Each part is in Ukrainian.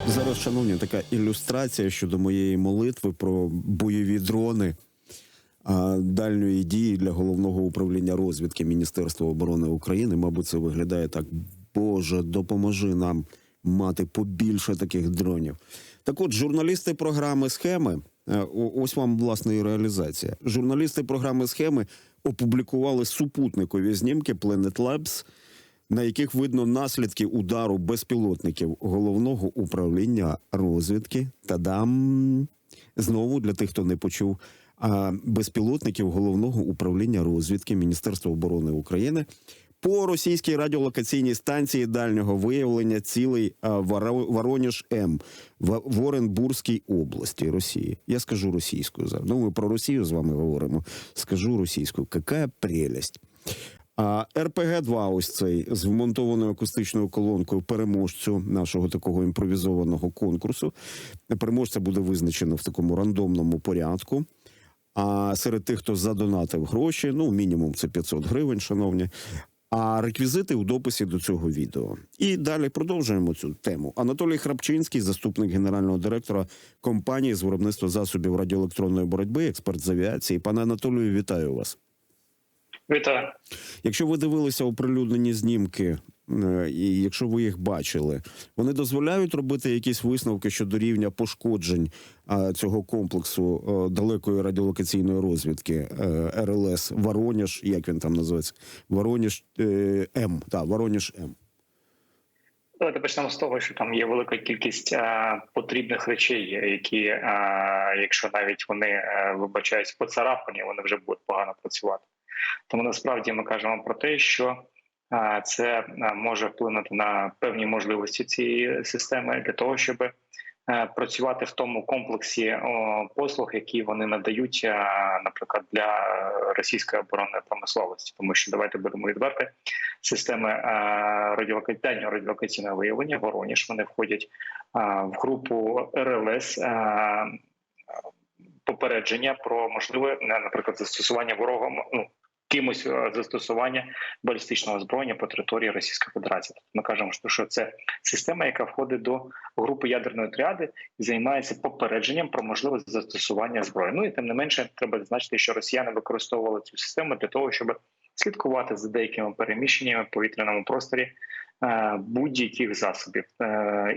Зараз, шановні, така ілюстрація щодо моєї молитви про бойові дрони дальньої дії для Головного управління розвідки Міністерства оборони України. Мабуть, це виглядає так: Боже, допоможи нам мати побільше таких дронів. Так от, журналісти програми «Схеми», ось вам, власне, і реалізація. Журналісти програми «Схеми» опублікували супутникові знімки Planet Labs, на яких видно наслідки удару безпілотників Головного управління розвідки. Та-дам! Знову, для тих, хто не почув, безпілотників Головного управління розвідки Міністерства оборони України по російській радіолокаційній станції дальнього виявлення цілей Вороніж-М в Оренбурзькій області Росії. Я скажу російською зараз. Ну, ми про Росію з вами говоримо. Скажу російською. Какая прелесть. РПГ-2 ось цей з вмонтованою акустичною колонкою переможцю нашого такого імпровізованого конкурсу. Переможця буде визначено в такому рандомному порядку. А серед тих, хто задонатив гроші, ну, мінімум це 500 гривень, шановні, а реквізити у дописі до цього відео. І далі продовжуємо цю тему. Анатолій Храпчинський, заступник генерального директора компанії з виробництва засобів радіоелектронної боротьби, експерт з авіації. Пане Анатолію, вітаю вас. Вітаю. Якщо ви дивилися оприлюднені знімки, і якщо ви їх бачили, вони дозволяють робити якісь висновки щодо рівня пошкоджень цього комплексу далекої радіолокаційної розвідки РЛС Вороніж, як він там називається? Вороніж-М. Так, Вороніж-М. Давайте почнемо з того, що там є велика кількість потрібних речей, які, якщо навіть вони вибачаюсь поцарапані, вони вже будуть погано працювати. Тому насправді ми кажемо про те, що це може вплинути на певні можливості цієї системи для того, щоб працювати в тому комплексі послуг, які вони надають, наприклад, для російської оборонної промисловості. Тому що, давайте будемо відверти, системи дальнього радіолокаційного виявлення Вороніж, вони входять в групу РЛС попередження про можливе, наприклад, застосування ворогом, кимось застосування балістичного озброєння по території Російської Федерації. Тобто ми кажемо, що це система, яка входить до групи ядерної тріади і займається попередженням про можливе застосування зброї. Ну і тим не менше, треба зазначити, що росіяни використовували цю систему для того, щоб слідкувати за деякими переміщеннями в повітряному просторі будь-яких засобів.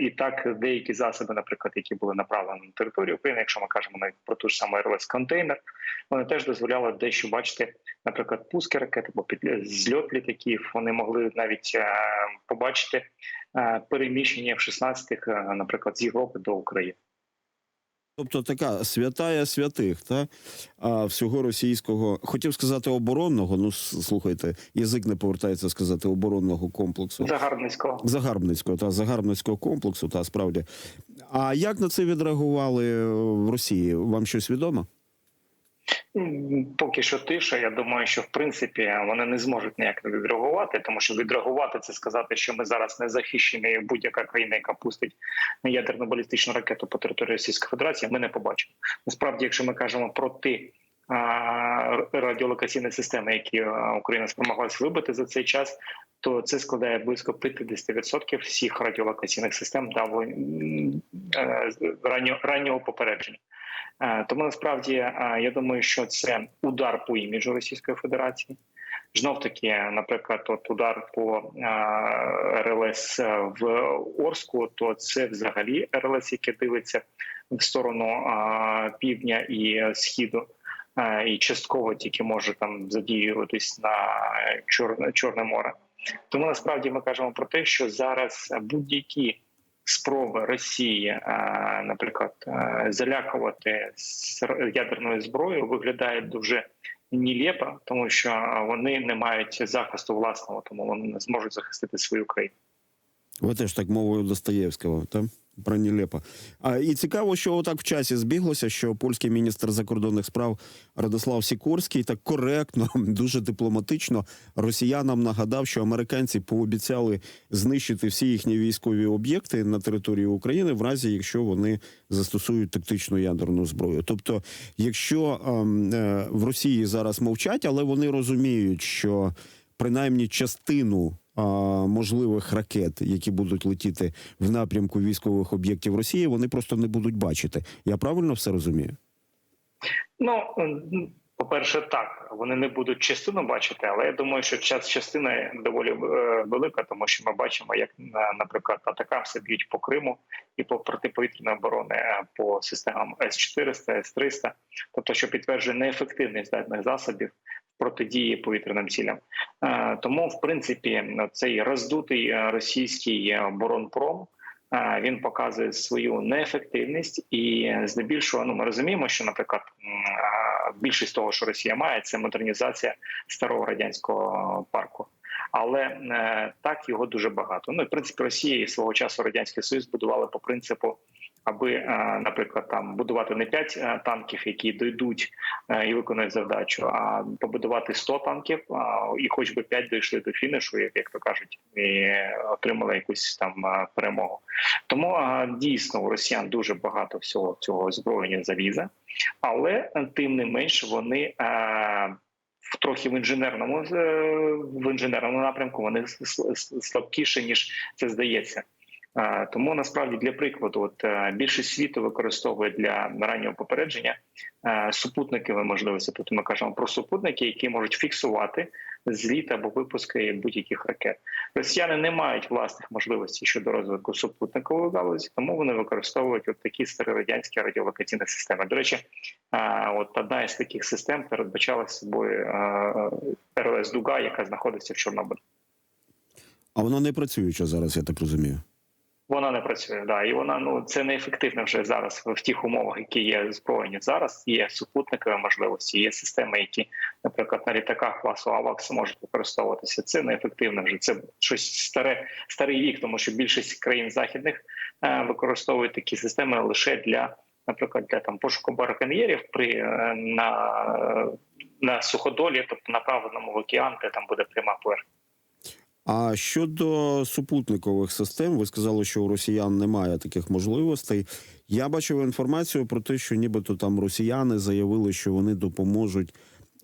І так, деякі засоби, наприклад, які були направлені на територію України, якщо ми кажемо навіть про ту ж саму РЛС-контейнер, вони теж дозволяли дещо бачити, наприклад, пуски ракет або зльот літаків. Вони могли навіть побачити переміщення F-16, наприклад, з Європи до України. Тобто така святая святих, та? Всього російського, хотів сказати оборонного, ну слухайте, язик не повертається сказати оборонного комплексу. Загарбницького комплексу, та справді. А як на це відреагували в Росії? Вам щось відомо? Поки що тиша. Я думаю, що в принципі вони не зможуть ніяк відреагувати, тому що відреагувати – це сказати, що ми зараз не захищені, будь-яка країна, яка пустить ядерну балістичну ракету по території Російської Федерації, ми не побачимо. Насправді, якщо ми кажемо про ті радіолокаційні системи, які Україна спромоглася вибити за цей час, то це складає близько 50% всіх радіолокаційних систем раннього попередження. Тому насправді я думаю, що це удар по іміджу Російської Федерації. Знов-таки, наприклад, удар по РЛС в Орську, то це взагалі РЛС, яке дивиться в сторону півдня і східу, і частково тільки може там задіюватись на Чорне море. Тому насправді ми кажемо про те, що зараз будь-які спроби Росії, наприклад, залякувати ядерною зброєю виглядають дуже нелепо, тому що вони не мають захисту власного, тому вони не зможуть захистити свою країну. Ви теж так мовою Достоєвського, так? Про нелепо. І цікаво, що отак в часі збіглося, що польський міністр закордонних справ Радослав Сікорський так коректно, дуже дипломатично росіянам нагадав, що американці пообіцяли знищити всі їхні військові об'єкти на території України в разі, якщо вони застосують тактичну ядерну зброю. Тобто, якщо в Росії зараз мовчать, але вони розуміють, що принаймні частину можливих ракет, які будуть летіти в напрямку військових об'єктів Росії, вони просто не будуть бачити. Я правильно все розумію? Ну, по-перше, так, вони не будуть частину бачити, але я думаю, що частина доволі велика, тому що ми бачимо, як, наприклад, атакамси б'ють по Криму і по протиповітряної оборони по системам С-400, С-300, тобто, що підтверджує неефективність здатних засобів протидії повітряним цілям. Тому, в принципі, цей роздутий російський оборонпром, він показує свою неефективність, і здебільшого, ми розуміємо, що, наприклад, більшість того, що Росія має, це модернізація старого радянського парку. Але так, його дуже багато. Ну, і, в принципі, Росія і свого часу Радянський Союз будували по принципу, аби, наприклад, там будувати не 5 танків, які дійдуть і виконують завдачу, а побудувати 100 танків, і хоч би 5 дійшли до фінішу, як то кажуть, і отримали якусь там перемогу. Тому дійсно у росіян дуже багато всього цього озброєння заліза, але тим не менш вони трохи в інженерному напрямку вони слабкіші, ніж це здається. Тому насправді, для прикладу, більшість світу використовує для раннього попередження супутникові можливості. Тобто ми кажемо про супутники, які можуть фіксувати зліт або випуски будь-яких ракет. Росіяни не мають власних можливостей щодо розвитку супутникової галузі, тому вони використовують такі старорадянські радіолокаційні системи. До речі, одна із таких систем передбачала собою РЛС «Дуга», яка знаходиться в Чорнобилі. А вона не працююча зараз, я так розумію. Вона не працює, да, і вона це неефективно вже зараз в тих умовах, які є озброєні зараз. Є супутникові можливості, є системи, які, наприклад, на літаках класу «Авакс» можуть використовуватися. Це неефективно вже. Це щось старий вік, тому що більшість країн західних використовують такі системи лише для, наприклад, для пошуку браконьєрів на суходолі, тобто направленому в океан, де там буде пряма поверхня. А щодо супутникових систем, ви сказали, що у росіян немає таких можливостей. Я бачив інформацію про те, що нібито там росіяни заявили, що вони допоможуть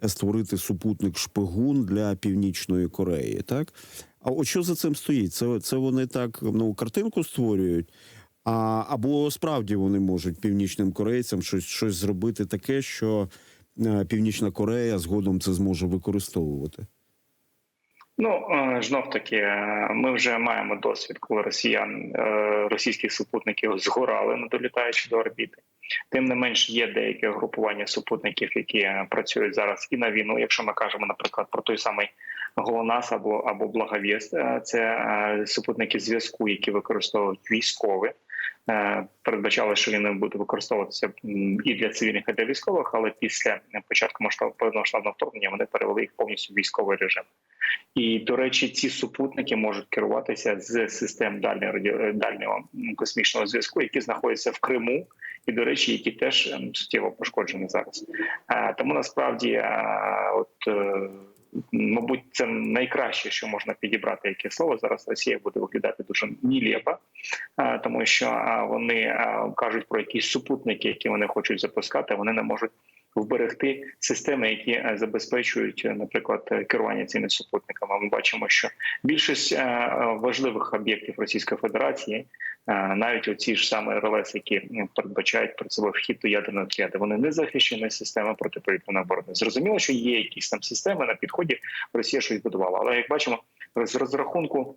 створити супутник-шпигун для Північної Кореї, так? А от що за цим стоїть? Це вони так, картинку створюють? Або справді вони можуть північним корейцям щось зробити таке, що Північна Корея згодом це зможе використовувати? Знов таки, ми вже маємо досвід, коли російських супутників згорали, не долітаючи до орбіти. Тим не менш, є деякі групування супутників, які працюють зараз і на війну. Якщо ми кажемо, наприклад, про той самий ГЛОНАСС або Благовіст, це супутники зв'язку, які використовують військові. Передбачали, що він буде використовуватися і для цивільних, і для військових, але після початку повномасштабного вторгнення вони перевели їх повністю в військовий режим. І, до речі, ці супутники можуть керуватися з систем дальнього космічного зв'язку, які знаходяться в Криму, і, до речі, які теж суттєво пошкоджені зараз. Тому, насправді, мабуть, це найкраще, що можна підібрати, яке слово. Зараз Росія буде виглядати дуже нелепо, тому що вони кажуть про якісь супутники, які вони хочуть запускати, вони не можуть вберегти системи, які забезпечують, наприклад, керування цими супутниками. Ми бачимо, що більшість важливих об'єктів Російської Федерації, навіть оці ж саме РЛС, які передбачають перед собою вхід до ядерної тріади, вони не захищені системи протиповітряної оборони. Зрозуміло, що є якісь там системи на підході, Росія щось будувала. Але, як бачимо, з розрахунку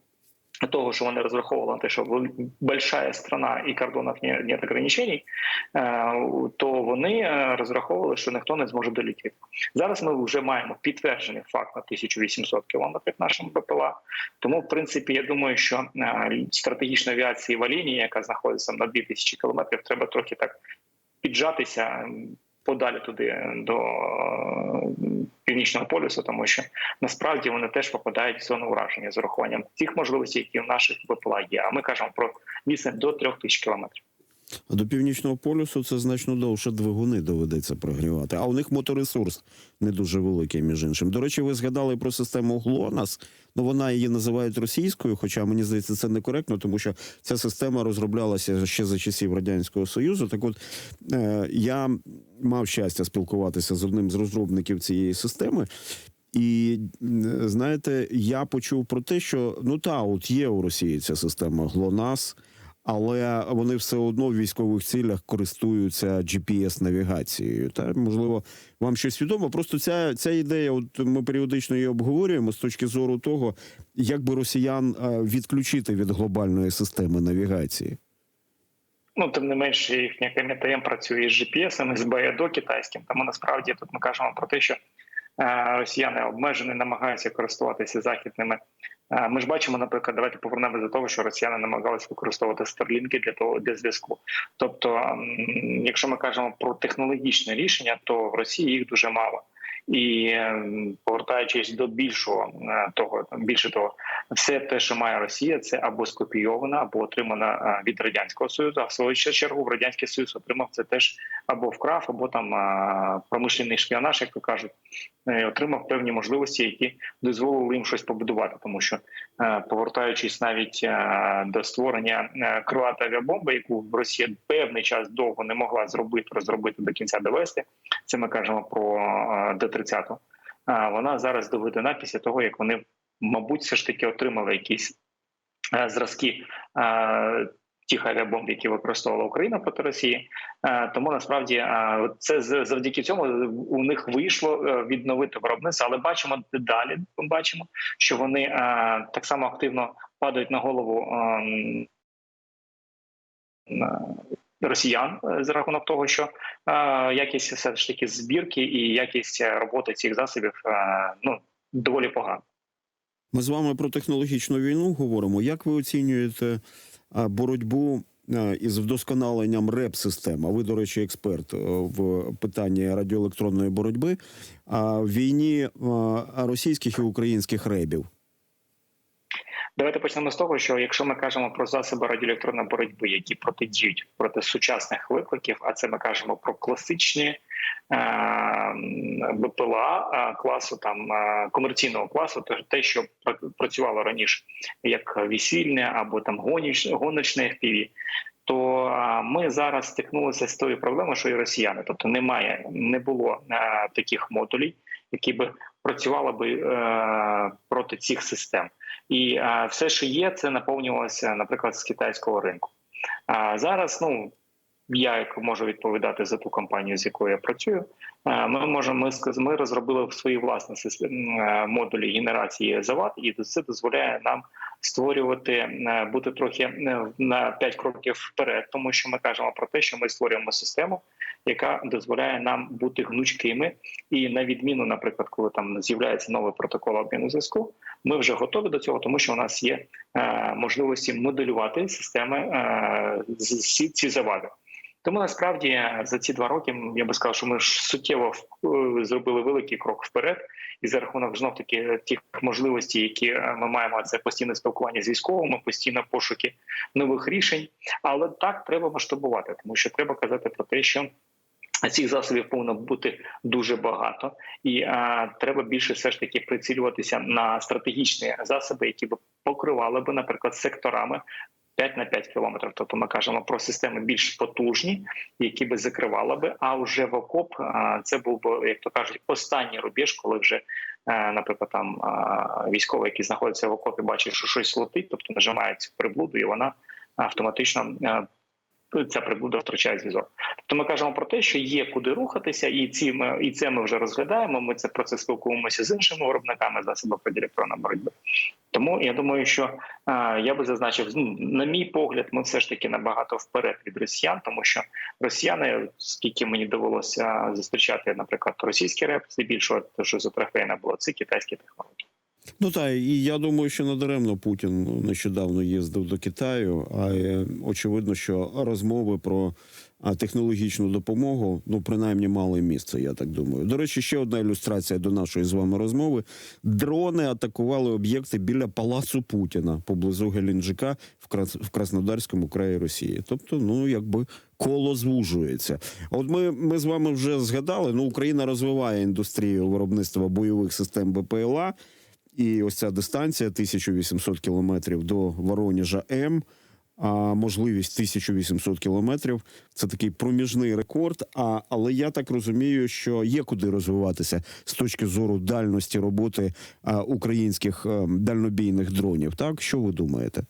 того, що вони розраховували на те, що большая страна і кордонів нет ограничений, то вони розраховували, що ніхто не зможе долетіти. Зараз ми вже маємо підтверджений факт на 1800 кілометрів нашим БПЛА. Тому, в принципі, я думаю, що стратегічна авіація в лінії, яка знаходиться на 2000 кілометрів, треба трохи так піджатися подалі туди до Північного полюсу, тому що насправді вони теж попадають в зону ураження з урахуванням тих можливостей, які в наших БПЛА є. А ми кажемо про відстань до 3000 кілометрів. А до Північного полюсу це значно довше двигуни доведеться прогрівати. А у них моторесурс не дуже великий, між іншим. До речі, ви згадали про систему ГЛОНАСС. Вона її називають російською, хоча, мені здається, це некоректно, тому що ця система розроблялася ще за часів Радянського Союзу. Так от, я мав щастя спілкуватися з одним з розробників цієї системи, І знаєте, я почув про те, що от є у Росії ця система ГЛОНАСС, але вони все одно в військових цілях користуються GPS-навігацією. Та можливо, вам щось відомо. Просто ця ідея, от ми періодично її обговорюємо з точки зору того, як би росіян відключити від глобальної системи навігації. Тим не менше, їхня КМТМ працює з GPS, з БАЕДО китайським. Тому насправді тут ми кажемо про те, що росіяни обмежені, намагаються користуватися західними. Ми ж бачимо, наприклад, давайте повернемося до того, що росіяни намагалися використовувати старлінки для зв'язку. Тобто, якщо ми кажемо про технологічне рішення, то в Росії їх дуже мало. І повертаючись до більше того, все те, що має Росія, це або скопійовано, або отримано від Радянського Союзу. А в свою чергу в Радянський Союз отримав це теж або вкрав, або там промишлений шпіонаж, як то кажуть, отримав певні можливості, які дозволили їм щось побудувати. Тому що, повертаючись навіть до створення крилатої авіабомби, яку Росія певний час довго не могла розробити до кінця довести, це ми кажемо про Д-30, вона зараз доведена після того, як вони, мабуть, все ж таки отримали якісь зразки тих авіабомб, які використовувала Україна проти Росії. Тому насправді це завдяки цьому у них вийшло відновити виробництво. Але бачимо, що вони так само активно падають на голову росіян за рахунок того, що якість все ж таки збірки і якість роботи цих засобів доволі погана. Ми з вами про технологічну війну говоримо. Як ви оцінюєте боротьбу із вдосконаленням РЕП-систем? А ви, до речі, експерт в питанні радіоелектронної боротьби, в війні російських і українських РЕБів? Давайте почнемо з того, що якщо ми кажемо про засоби радіоелектронної боротьби, які протидіють проти сучасних викликів, а це ми кажемо про класичні БПЛА класу, комерційного класу, то те, що працювало раніше як весільне або гоночне FPV, то ми зараз стикнулися з тою проблемою, що і росіяни, тобто не було таких модулів, які би працювали би проти цих систем. І все, що є, це наповнювалося, наприклад, з китайського ринку. Зараз, я можу відповідати за ту компанію, з якою я працюю. Ми розробили свої власні модулі генерації ЗАВАД, і це дозволяє нам бути трохи на 5 кроків вперед, тому що ми кажемо про те, що ми створюємо систему, яка дозволяє нам бути гнучкими. І на відміну, наприклад, коли там з'являється новий протокол обміну зв'язку, ми вже готові до цього, тому що у нас є можливості моделювати системи ці завади. Тому насправді за ці 2 роки я би сказав, що ми ж суттєво зробили великий крок вперед, і за рахунок знов-таки тих можливостей, які ми маємо, це постійне спілкування з військовими, постійно пошуки нових рішень. Але так треба масштабувати, тому що треба казати про те, що цих засобів повинно бути дуже багато, і треба більше все ж таки прицілюватися на стратегічні засоби, які б покривали б, наприклад, секторами 5 на 5 кілометрів. Тобто ми кажемо про системи більш потужні, які би закривали би, а вже в окоп це був би, як то кажуть, останній рубіж, коли вже, наприклад, там військовий, який знаходиться в окопі, бачить, що щось летить, тобто нажимає цю приблуду, і вона автоматично, ця приблуда втрачає зв'язок. Тобто ми кажемо про те, що є куди рухатися, і це ми вже розглядаємо, ми про це спілкуємося з іншими виробниками засобів радіоелектронної боротьби. Тому я думаю, що я би зазначив, на мій погляд, ми все ж таки набагато вперед від росіян, тому що росіяни, скільки мені довелося зустрічати, наприклад, російський РЕП, здебільшого, те, що затрофейне було, це китайські технології. Так, і я думаю, що надаремно Путін нещодавно їздив до Китаю, а очевидно, що розмови про технологічну допомогу, принаймні, мали місце, я так думаю. До речі, ще одна ілюстрація до нашої з вами розмови. Дрони атакували об'єкти біля Палацу Путіна, поблизу Геленджика в Краснодарському краї Росії. Тобто, якби коло звужується. От ми з вами вже згадали, Україна розвиває індустрію виробництва бойових систем БПЛА, і ось ця дистанція 1800 кілометрів до Воронежа М. можливість 1800 кілометрів. Це такий проміжний рекорд. Але я так розумію, що є куди розвиватися з точки зору дальності роботи українських дальнобійних дронів. Так, що ви думаєте?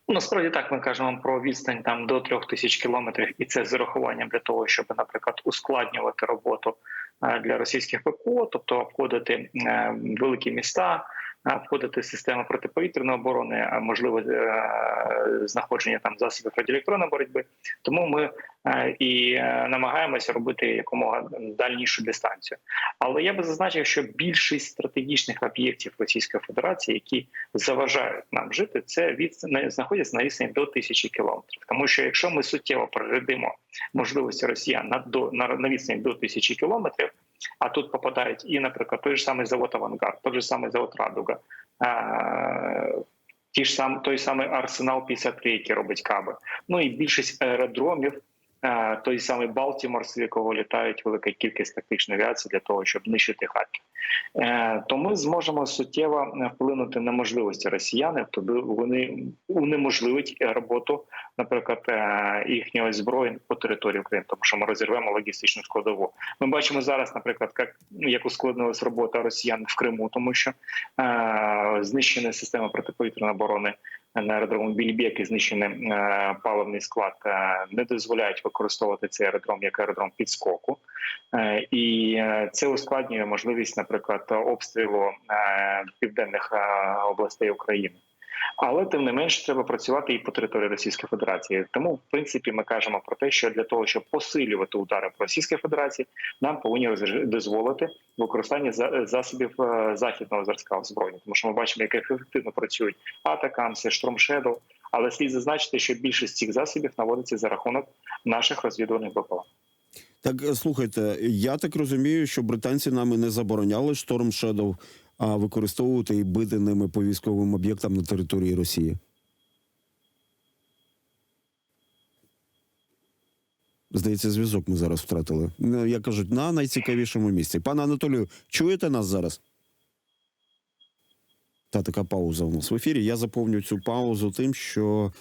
Насправді так, ми кажемо про відстань там до 3000 кілометрів, і це з урахуванням для того, щоб, наприклад, ускладнювати роботу для російських ППО, тобто обходити великі міста, входити в систему протиповітряної оборони, а можливо знаходження там засобів радіоелектронної боротьби. Тому ми і намагаємося робити якомога дальнішу дистанцію. Але я би зазначив, що більшість стратегічних об'єктів Російської Федерації, які заважають нам жити, це знаходяться на відстані до 1000 кілометрів. Тому що якщо ми суттєво переглядимо можливості росіян на відстані до 1000 кілометрів, а тут попадають і, наприклад, той ж самий завод «Авангард», той же самий завод «Радуга», той самий «Арсенал-53», який робить каби. Ну і більшість аеродромів, той самий «Балтімор», з якого літають велика кількість тактичної авіації для того, щоб нищити Харків. То ми зможемо суттєво вплинути на можливості росіян, тобто вони унеможливить роботу, наприклад, їхнього озброєнь по території України, тому що ми розірвемо логістичну складову. Ми бачимо зараз, наприклад, як ускладнилась робота росіян в Криму, тому що знищена система протиповітряної оборони на аеродромі Більбек і знищений паливний склад не дозволяють використовувати цей аеродром як аеродром підскоку. І це ускладнює можливість, наприклад, обстрілу південних областей України. Але, тим не менш, треба працювати і по території Російської Федерації. Тому, в принципі, ми кажемо про те, що для того, щоб посилювати удари по Російській Федерації, нам повинні дозволити використання засобів західного зразка озброєння. Тому що ми бачимо, як ефективно працюють атакамси, штормшедоу. Але слід зазначити, що більшість цих засобів наводиться за рахунок наших розвідувальних БПЛА. Так, слухайте, я так розумію, що британці нам і не забороняли Storm Shadow використовувати і бити ними по військовим об'єктам на території Росії. Здається, зв'язок ми зараз втратили. Як кажуть, на найцікавішому місці. Пане Анатолію, чуєте нас зараз? Та така пауза у нас в ефірі. Я заповню цю паузу тим, що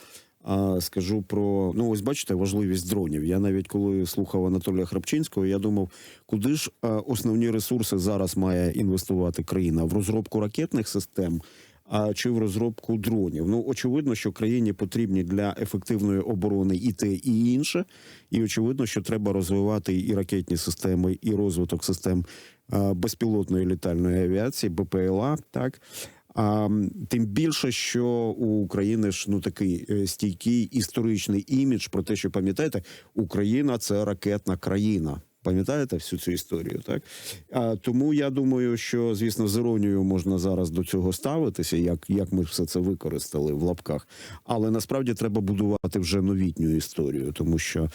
скажу про, ну ось бачите, важливість дронів. Я навіть коли слухав Анатолія Храпчинського, я думав, куди ж основні ресурси зараз має інвестувати країна? В розробку ракетних систем чи в розробку дронів? Ну, очевидно, що країні потрібні для ефективної оборони і те, і інше. І очевидно, що треба розвивати і ракетні системи, і розвиток систем безпілотної літальної авіації, БПЛА, так? Тим більше, що у України ж такий стійкий історичний імідж про те, що, пам'ятаєте, Україна – це ракетна країна. Пам'ятаєте всю цю історію, так? Тому я думаю, що, звісно, з іронією можна зараз до цього ставитися, як ми все це використали в лапках. Але насправді треба будувати вже новітню історію, тому що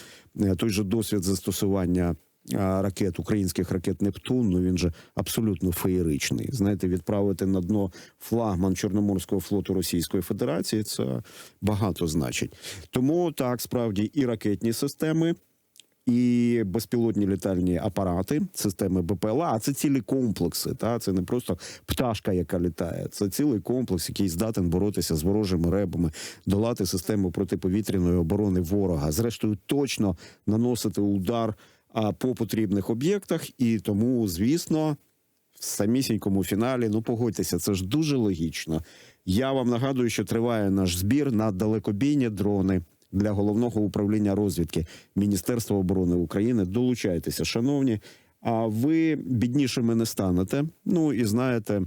той же досвід застосування ракет, українських ракет «Нептун», ну він же абсолютно феєричний. Знаєте, відправити на дно флагман Чорноморського флоту Російської Федерації – це багато значить. Тому так, справді, і ракетні системи, і безпілотні літальні апарати, системи БПЛА, а це цілі комплекси, та? Це не просто пташка, яка літає, це цілий комплекс, який здатен боротися з ворожими ребами, долати систему протиповітряної оборони ворога, зрештою точно наносити удар по потрібних об'єктах, і тому, звісно, в самісінькому фіналі, ну погодьтеся, це ж дуже логічно. Я вам нагадую, що триває наш збір на далекобійні дрони для Головного управління розвідки Міністерства оборони України. Долучайтеся, шановні. А ви біднішими не станете. Ну і знаєте,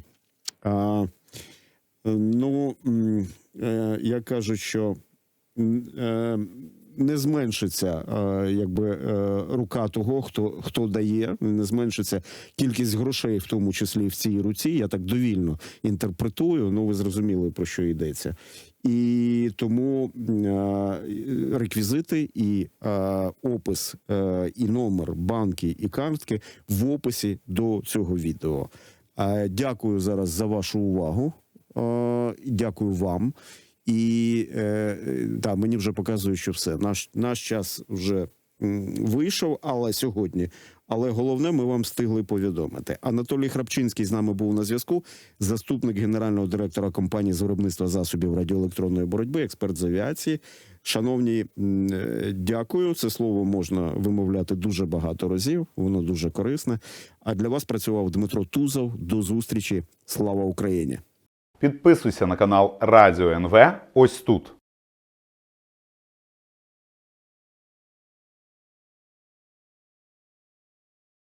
як кажуть, що не зменшиться рука того, хто дає, не зменшиться кількість грошей, в тому числі в цій руці. Я так довільно інтерпретую, ну ви зрозуміли, про що йдеться. І тому реквізити і опис, і номер банки, і картки в описі до цього відео. Дякую зараз за вашу увагу. Дякую вам. І мені вже показують, що все. Наш час вже вийшов, але сьогодні Але головне, ми вам встигли повідомити. Анатолій Храпчинський з нами був на зв'язку, заступник генерального директора компанії з виробництва засобів радіоелектронної боротьби, експерт з авіації. Шановні, дякую. Це слово можна вимовляти дуже багато разів, воно дуже корисне. А для вас працював Дмитро Тузов. До зустрічі. Слава Україні! Підписуйся на канал Радіо НВ ось тут.